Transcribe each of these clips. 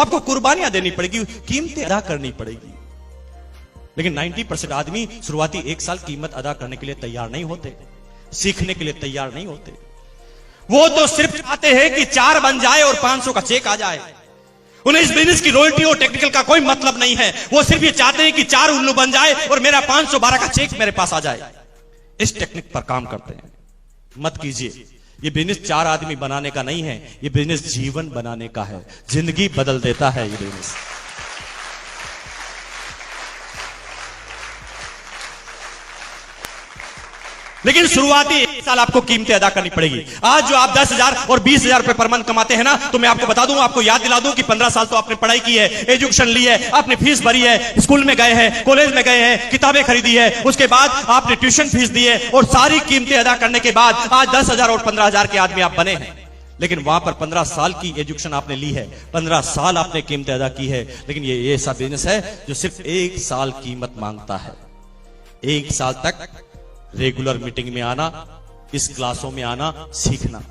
आपको कुर्बानियां देनी पड़ेगी, कीमतें अदा करनी पड़ेगी। लेकिन 90% आदमी शुरुआती 1 साल कीमत अदा करने के लिए तैयार नहीं होते, सीखने के लिए तैयार नहीं होते। वो तो सिर्फ चाहते हैं कि 4 बन जाए और 500 का चेक आ जाए। उन्हें इस बिजनेस की रॉयल्टी और टेक्निकल का कोई मतलब नहीं है। वो सिर्फ ये चाहते हैं कि 4 उल्लू बन जाए और मेरा 512 का चेक मेरे पास आ जाए। इस टेक्निक पर काम करते हैं। मत कीजिए। ये बिजनेस 4 आदमी बनाने का नहीं है, ये बिजनेस जीवन बनाने का है। जिंदगी बदल देता है ये बिजनेस। लेकिन शुरुआती 1 साल आपको कीमतें अदा करनी पड़ेगी। आज जो आप 10,000 और 20,000 रुपए पर मंथ कमाते हैं ना, तो मैं आपको बता दूं, आपको याद दिला दूं कि 15 साल तो आपने पढ़ाई की है, एजुकेशन ली है, आपने फीस भरी है, स्कूल में गए हैं, कॉलेज में गए हैं, किताबें खरीदी है, उसके बाद आपने ट्यूशन फीस दी है और सारी कीमतें अदा करने के बाद आज 10,000 और 15,000 के आदमी आप बने हैं। लेकिन वहां पर 15 साल की एजुकेशन आपने ली है, 15 साल आपने कीमतें अदा की है। लेकिन ये ऐसा बिजनेस है जो सिर्फ 1 साल कीमत मांगता है। 1 साल तक रेगुलर मीटिंग में आना, इस क्लासों में आना, सीखना।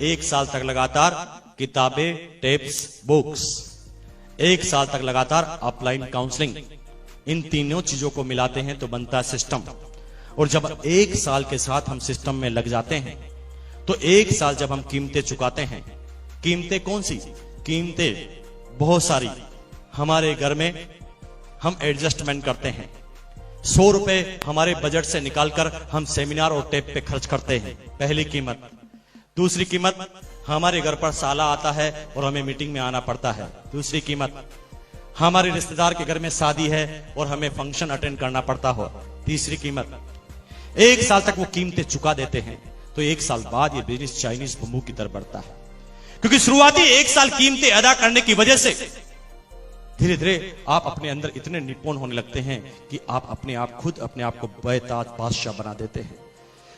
1 साल तक लगातार किताबें, टेप्स, बुक्स। 1 साल तक लगातार ऑफलाइन काउंसलिंग। इन तीनों चीजों को मिलाते हैं तो बनता है सिस्टम। और जब 1 साल के साथ हम सिस्टम में लग जाते हैं तो 1 साल जब हम कीमतें चुकाते हैं, कीमतें कौन सी? कीमतें बहुत सारी। हमारे घर में हम एडजस्टमेंट करते हैं। 100 रुपए हमारे बजट से निकालकर हम सेमिनार और टेप पे खर्च करते हैं, पहली कीमत। दूसरी कीमत, हमारे घर पर साला आता है और हमें मीटिंग में आना पड़ता है, दूसरी कीमत। हमारे रिश्तेदार के घर में शादी है और हमें फंक्शन अटेंड करना पड़ता हो, तीसरी कीमत। 1 साल तक वो कीमतें चुका देते हैं तो 1 साल बाद ये बिजनेस चाइनीज बम्बू की तरफ बढ़ता है। क्योंकि शुरुआती 1 साल कीमतें अदा करने की वजह से धीरे धीरे आप अपने अंदर इतने निपुण होने लगते हैं कि आप अपने आप खुद अपने आप को बेताज बादशाह बना देते हैं।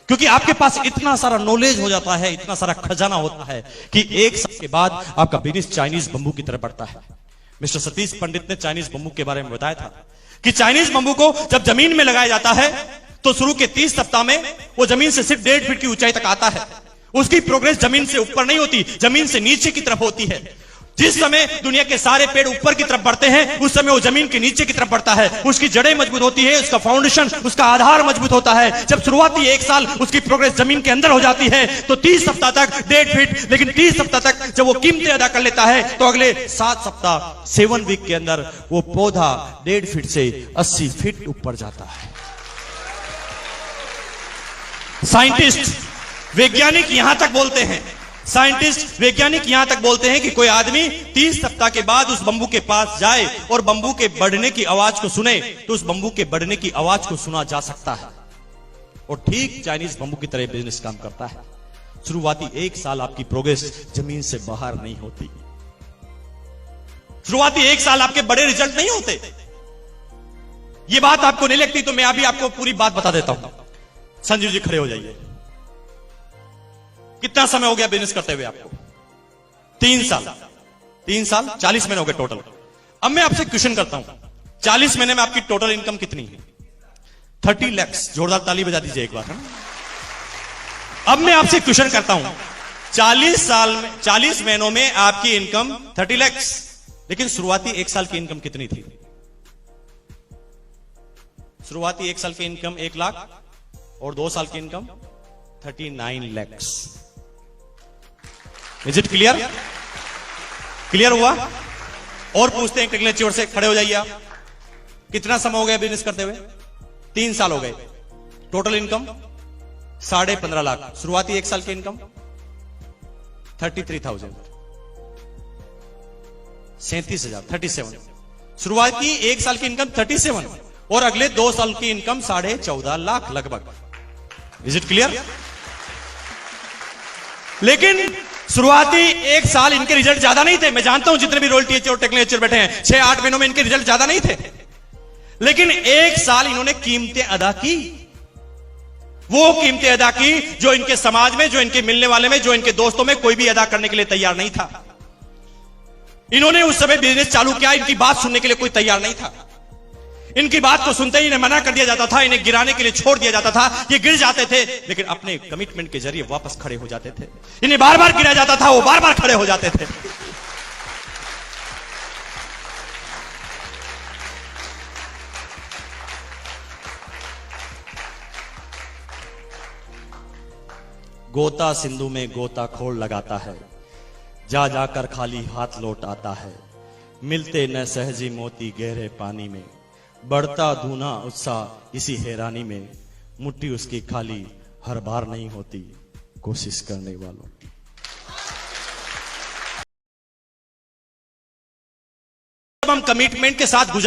क्योंकि आपके पास इतना सारा नॉलेज हो जाता है, इतना सारा खजाना होता है कि 1 साल के बाद आपका बिजनेस चाइनीज बम्बू की तरफ बढ़ता है। मिस्टर सतीश पंडित ने चाइनीज बम्बू के बारे में बताया था कि चाइनीज बम्बू को जब जमीन में लगाया जाता है तो शुरू के 30 सप्ताह में वो जमीन से सिर्फ 1.5 फीट की ऊंचाई तक आता है। उसकी प्रोग्रेस जमीन से ऊपर नहीं होती, जमीन से नीचे की तरफ होती है। जिस समय दुनिया के सारे पेड़ ऊपर की तरफ बढ़ते हैं, उस समय वो जमीन के नीचे की तरफ बढ़ता है। उसकी जड़ें मजबूत होती है, उसका फाउंडेशन, उसका आधार मजबूत होता है। जब शुरुआती 1 साल उसकी प्रोग्रेस जमीन के अंदर हो जाती है तो 30 सप्ताह तक 1.5 फीट, लेकिन 30 सप्ताह तक जब वो कीमतें अदा कर लेता है तो अगले 7 सप्ताह 7 वीक के अंदर वो पौधा 1.5 फीट से 80 फीट ऊपर जाता है। साइंटिस्ट, वैज्ञानिक यहां तक बोलते हैं, साइंटिस्ट, वैज्ञानिक यहां तक बोलते हैं कि कोई आदमी 30 सप्ताह के बाद उस बम्बू के पास जाए और बम्बू के बढ़ने की आवाज को सुने तो उस बम्बू के बढ़ने की आवाज को सुना जा सकता है। और ठीक चाइनीज बम्बू की तरह बिजनेस काम करता है। शुरुआती 1 साल आपकी प्रोग्रेस जमीन से बाहर नहीं होती। शुरुआती 1 साल आपके बड़े रिजल्ट नहीं होते। ये बात आपको नहीं लगती तो मैं अभी आपको पूरी बात बता देता हूं। संजीव जी खड़े हो जाइए। कितना समय हो गया बिजनेस करते हुए आपको? 3 साल। 3 साल 40 महीने हो गए टोटल। अब मैं आपसे क्वेश्चन करता हूं, 40 महीने में आपकी टोटल इनकम कितनी है? 30 लाख। जोरदार ताली बजा दीजिए एक बार, है? अब मैं आपसे क्वेश्चन करता हूं, 40 महीनों में आपकी इनकम 30 लाख, लेकिन शुरुआती 1 साल की इनकम कितनी थी? शुरुआती 1 साल की इनकम 1 लाख और 2 साल की income 39 lakh. Is it clear? Clear हुआ? और पूछते हैं टेक्निकल चोर से, खड़े हो जाइए आप। कितना समय हो गया बिजनेस करते हुए? 3 साल हो गए। Total income 15.5 lakh. शुरुआती 1 साल की इनकम 33,000, 37,000, 37। शुरुआती 1 साल की इनकम 37 और अगले 2 साल की इनकम 14.5 लाख लगभग। Is it clear? लेकिन शुरुआती 1 साल इनके रिजल्ट ज्यादा नहीं थे। मैं जानता हूं जितने भी रॉयल्टी और टेक्निकल बैठे हैं, 6-8 महीनों में इनके रिजल्ट ज्यादा नहीं थे। लेकिन 1 साल इन्होंने कीमतें अदा की। वो कीमतें अदा की जो इनके समाज में, जो इनके मिलने वाले में, जो इनके दोस्तों में कोई भी अदा करने के लिए तैयार नहीं था। इन्होंने उस समय बिजनेस चालू किया, इनकी बात सुनने के लिए कोई तैयार नहीं था। इनकी बात को सुनते ही इन्हें मना कर दिया जाता था, इन्हें गिराने के लिए छोड़ दिया जाता था। ये गिर जाते थे लेकिन अपने कमिटमेंट के जरिए वापस खड़े हो जाते थे। इन्हें बार बार गिराया जाता था, वो बार बार खड़े हो जाते थे। गोता सिंधु में गोताखोर लगाता है, जा जाकर खाली हाथ लौट आता है। मिलते न सहजी मोती गहरे पानी में, बढ़ता धूना उत्साह इसी हैरानी में। मुट्ठी उसकी खाली हर बार नहीं होती, कोशिश करने वालों की। हम कमिटमेंट के साथ गुजार